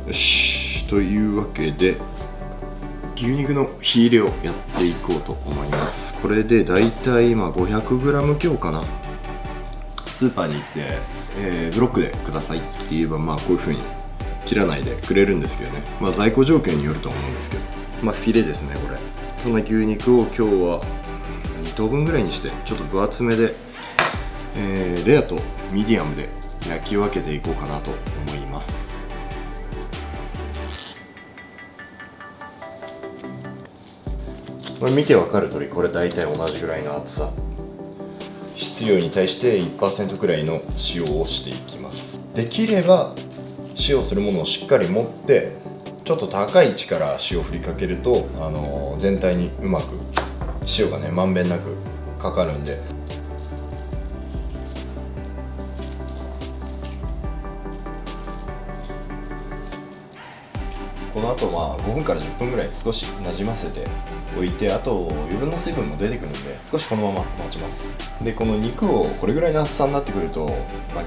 よし、というわけで牛肉の火入れをやっていこうと思います。これでだいたい今 500g 強かな。スーパーに行って、ブロックでくださいって言えば、こういう風に切らないでくれるんですけどね。在庫状況によると思うんですけど、フィレですね。これそんな牛肉を今日は2等分ぐらいにして、ちょっと分厚めで、レアとミディアムで焼き分けていこうかなと思います。これ見てわかる通り、これ大体同じぐらいの厚さ。質量に対して 1% くらいの塩をしていきます。できれば塩するものをしっかり持って、ちょっと高い位置から塩を振りかけると、全体にうまく塩がねまんべんなくかかるんで。この後5分から10分ぐらい少しなじませておいて、あと余分な水分も出てくるんで、少しこのまま待ちます。でこの肉をこれぐらいの厚さになってくると、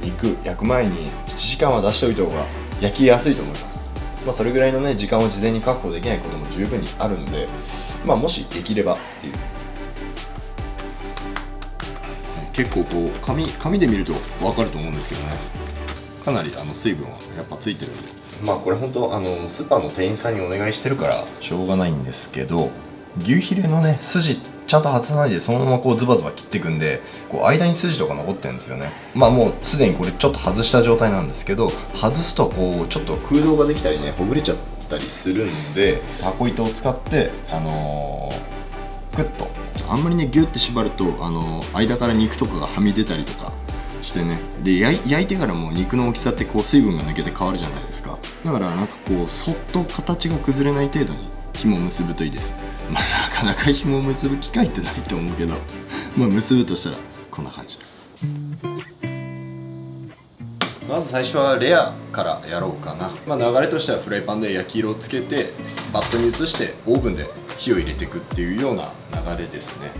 肉焼く前に1時間は出しておいた方が焼きやすいと思います。それぐらいのね時間を事前に確保できないことも十分にあるんで、もしできればっていう。結構こう紙で見ると分かると思うんですけどね、かなり水分はやっぱついてるんで、これ本当スーパーの店員さんにお願いしてるからしょうがないんですけど、牛ヒレのね筋ちゃんと外さないでそのままこうズバズバ切っていくんで、こう間に筋とか残ってるんですよね。もうすでにこれちょっと外した状態なんですけど、外すとこうちょっと空洞ができたりね、ほぐれちゃったりするんで、タコ糸を使ってグッとあんまりねギュッて縛ると間から肉とかがはみ出たりとかしてね、で焼いてからも肉の大きさってこう水分が抜けて変わるじゃないですか。だからこうそっと形が崩れない程度に紐を結ぶといいです。なかなか紐を結ぶ機会ってないと思うけど結ぶとしたらこんな感じ。まず最初はレアからやろうかな。流れとしてはフライパンで焼き色をつけてバットに移してオーブンで火を入れていくっていうような流れですね。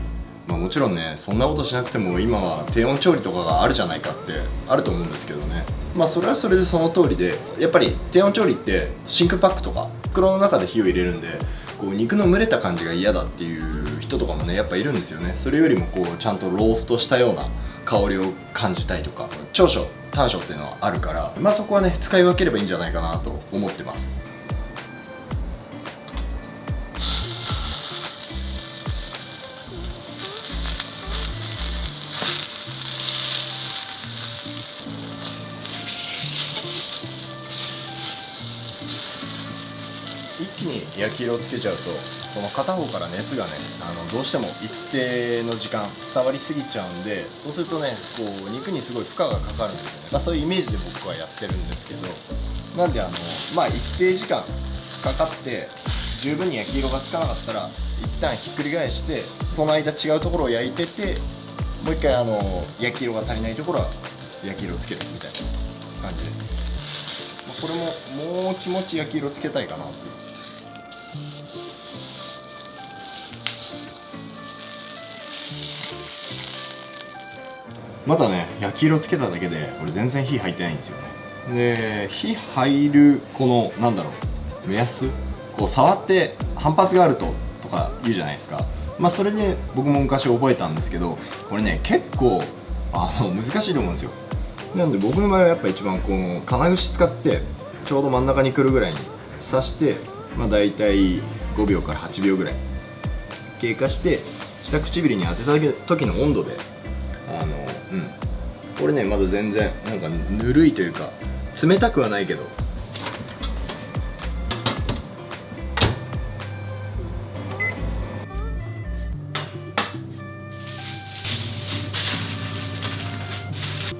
もちろんねそんなことしなくても今は低温調理とかがあるじゃないかってあると思うんですけどね。それはそれでその通りで、やっぱり低温調理って真空パックとか袋の中で火を入れるんで、こう肉の蒸れた感じが嫌だっていう人とかもねやっぱいるんですよね。それよりもこうちゃんとローストしたような香りを感じたいとか、長所短所っていうのはあるから、そこはね使い分ければいいんじゃないかなと思ってます。一気に焼き色をつけちゃうと、その片方から熱がねどうしても一定の時間伝わりすぎちゃうんで、そうするとねこう肉にすごい負荷がかかるんですよね。そういうイメージで僕はやってるんですけど、なんで一定時間かかって十分に焼き色がつかなかったら一旦ひっくり返して、その間違うところを焼いてて、もう一回焼き色が足りないところは焼き色をつけるみたいな感じです。これももう気持ち焼き色つけたいかなっていう。まだね焼き色つけただけでこれ全然火入ってないんですよね。で火入るこの目安、こう触って反発があるとか言うじゃないですか。それで僕も昔覚えたんですけど、これね結構難しいと思うんですよ。なんで僕の場合はやっぱ一番この金串使ってちょうど真ん中に来るぐらいに刺して、だいたい5秒から8秒ぐらい経過して、下唇に当てた時の温度でこれねまだ全然ぬるいというか冷たくはないけど、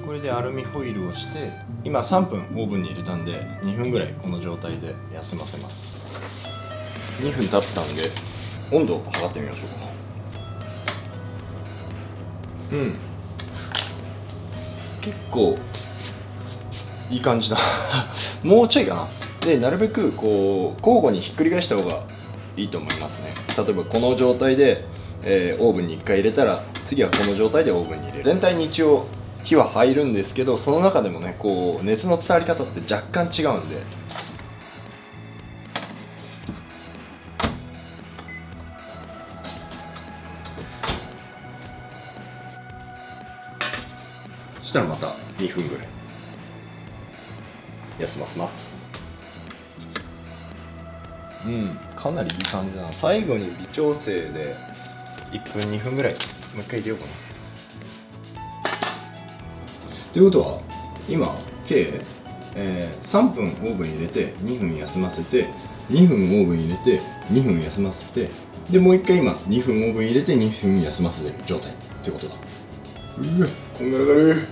これでアルミホイルをして、今3分オーブンに入れたんで2分ぐらいこの状態で休ませます。2分経ったんで温度を測ってみましょうか。結構いい感じだもうちょいかな。でなるべくこう交互にひっくり返した方がいいと思いますね。例えばこの状態で、オーブンに1回入れたら次はこの状態でオーブンに入れる。全体に一応火は入るんですけど、その中でもねこう熱の伝わり方って若干違うんで、そしたらまた2分ぐらい休ませます。かなりいい感じだな。最後に微調整で1分2分ぐらいもう一回入れようかな。ということは今計、3分オーブン入れて2分休ませて、2分オーブン入れて2分休ませて、でもう一回今2分オーブン入れて2分休ませてる状態ってことだ。こんがらがる。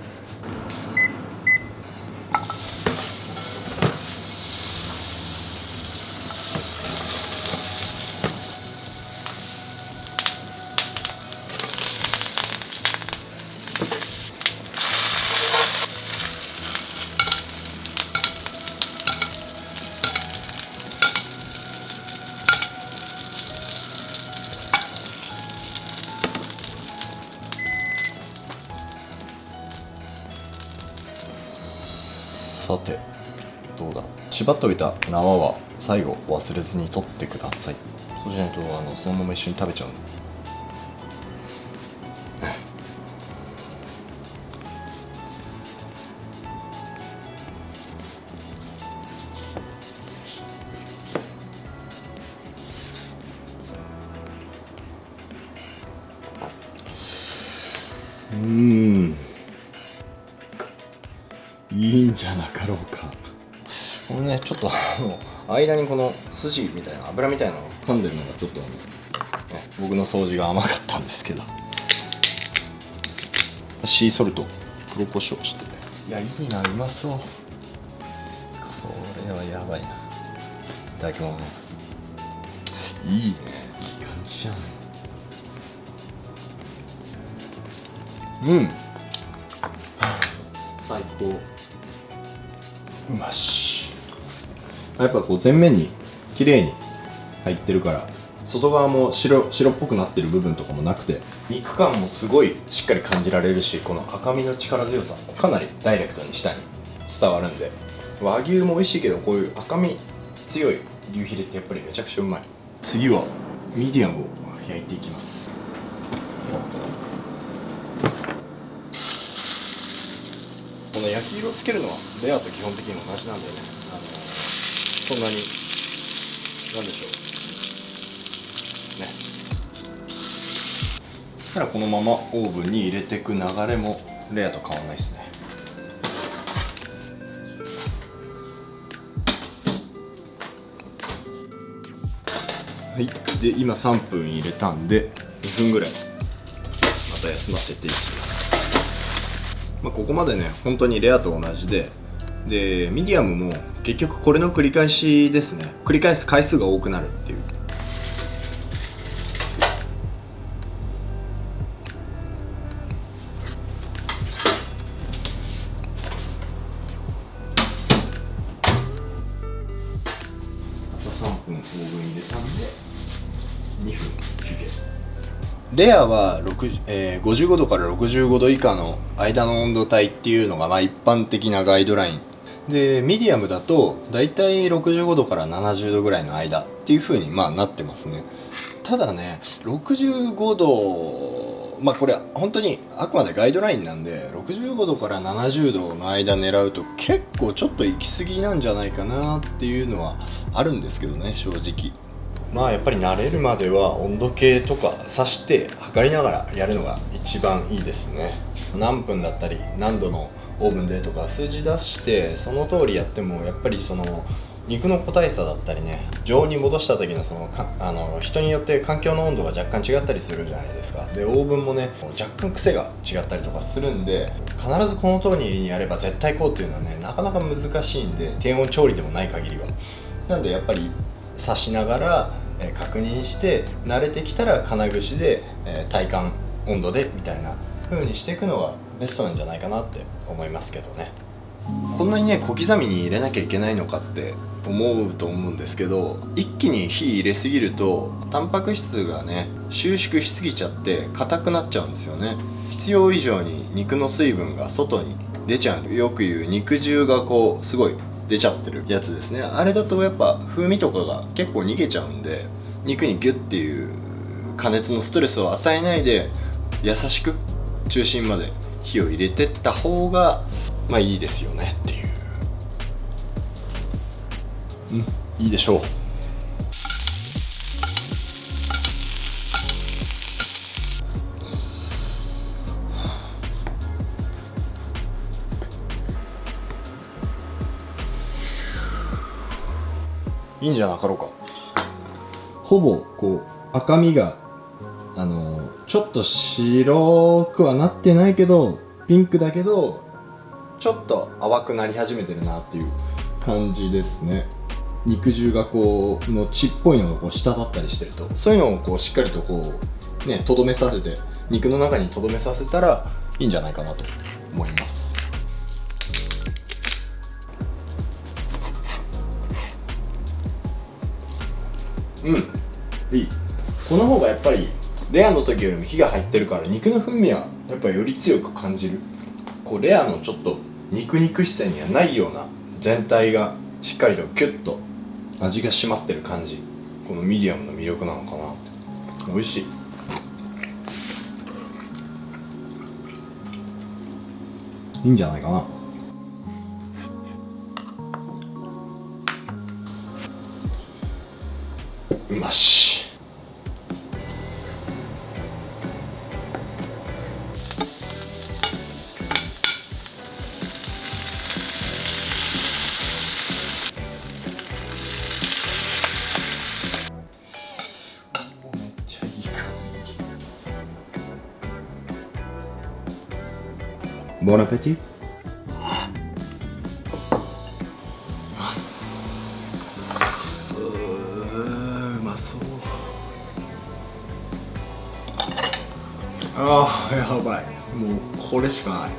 さてどうだ。縛っておいた縄は最後忘れずに取ってください。そうじゃないとそのまま一緒に食べちゃうの。いいんじゃなかろうか。このねちょっと間にこの筋みたいな油みたいなの噛んでるのがちょっと僕の掃除が甘かったんですけど、シーソルト黒胡椒して、いやいいな、うまそう。これはやばいな。いただきます。いいね、いい感じじゃん。最高。うまし。やっぱこう全面に綺麗に入ってるから、外側も白っぽくなってる部分とかもなくて、肉感もすごいしっかり感じられるし、この赤身の力強さかなりダイレクトに舌に伝わるんで、和牛も美味しいけどこういう赤身強い牛ヒレってやっぱりめちゃくちゃうまい。次はミディアムを焼いていきます。この焼き色つけるのはレアと基本的に同じなんでね、そんなになんでしょうね。そしたらこのままオーブンに入れていく流れもレアと変わらないですね。はい、で今3分入れたんで2分ぐらいまた休ませていきます。ここまでね本当にレアと同じで、ミディアムも結局これの繰り返しですね。繰り返す回数が多くなるっていう。あと3分オーブン入れたんで2分休憩。レアは55度から65度以下の間の温度帯っていうのが一般的なガイドラインで、ミディアムだとだいたい65度から70度ぐらいの間っていう風になってますね。ただね65度、これ本当にあくまでガイドラインなんで、65度から70度の間狙うと結構ちょっと行き過ぎなんじゃないかなっていうのはあるんですけどね、正直。やっぱり慣れるまでは温度計とか挿して測りながらやるのが一番いいですね。何分だったり何度のオーブンでとか数字出してその通りやっても、やっぱりその肉の個体差だったりね、常温に戻した時の人によって環境の温度が若干違ったりするじゃないですか。でオーブンもね若干癖が違ったりとかするんで、必ずこの通りにやれば絶対こうっていうのはねなかなか難しいんで、低温調理でもない限りは。なんでやっぱり刺しながら確認して、慣れてきたら金串で体感温度でみたいな風にしていくのがベストなんじゃないかなって思いますけどね。こんなにね小刻みに入れなきゃいけないのかって思うと思うんですけど、一気に火入れすぎるとタンパク質がね収縮しすぎちゃって硬くなっちゃうんですよね。必要以上に肉の水分が外に出ちゃう、よく言う肉汁がこうすごい出ちゃってるやつですね。あれだとやっぱ風味とかが結構逃げちゃうんで、肉にギュッっていう加熱のストレスを与えないで優しく中心まで火を入れてった方がまあいいですよねっていう。いいでしょう。いいんじゃなかろうか。ほぼこう赤みがちょっと白くはなってないけどピンクだけどちょっと淡くなり始めてるなっていう感じですね。肉汁がこうの血っぽいのがこう滴ったりしてると、そういうのをこうしっかりとこうねとどめさせて、肉の中にとどめさせたらいいんじゃないかなと思います。いい。この方がやっぱりレアの時よりも火が入ってるから肉の風味はやっぱりより強く感じる。こうレアのちょっと肉肉しさにはないような全体がしっかりとキュッと味が締まってる感じ、このミディアムの魅力なのかなって。美味しい。いいんじゃないかな。うまし。ボナペティ。うまそう。ああやばい、もうこれしかない。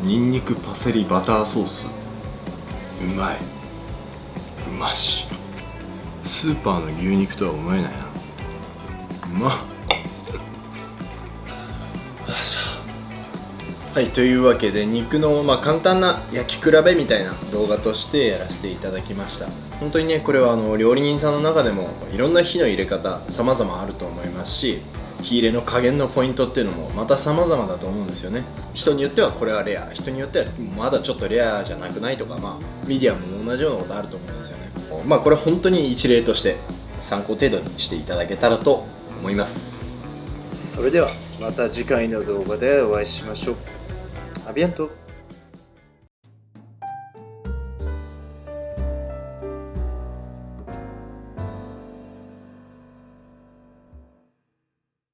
ニンニクパセリバターソース、うまい、うまし。スーパーの牛肉とは思えないな。うまっ。はい、というわけで肉の、簡単な焼き比べみたいな動画としてやらせていただきました。本当にねこれは料理人さんの中でもいろんな火の入れ方様々あると思いますし、火入れの加減のポイントっていうのもまた様々だと思うんですよね。人によってはこれはレア、人によってはまだちょっとレアじゃなくないとか、ミディアムも同じようなことあると思うんですよね。これ本当に一例として参考程度にしていただけたらと思います。それではまた次回の動画でお会いしましょう。アビアント。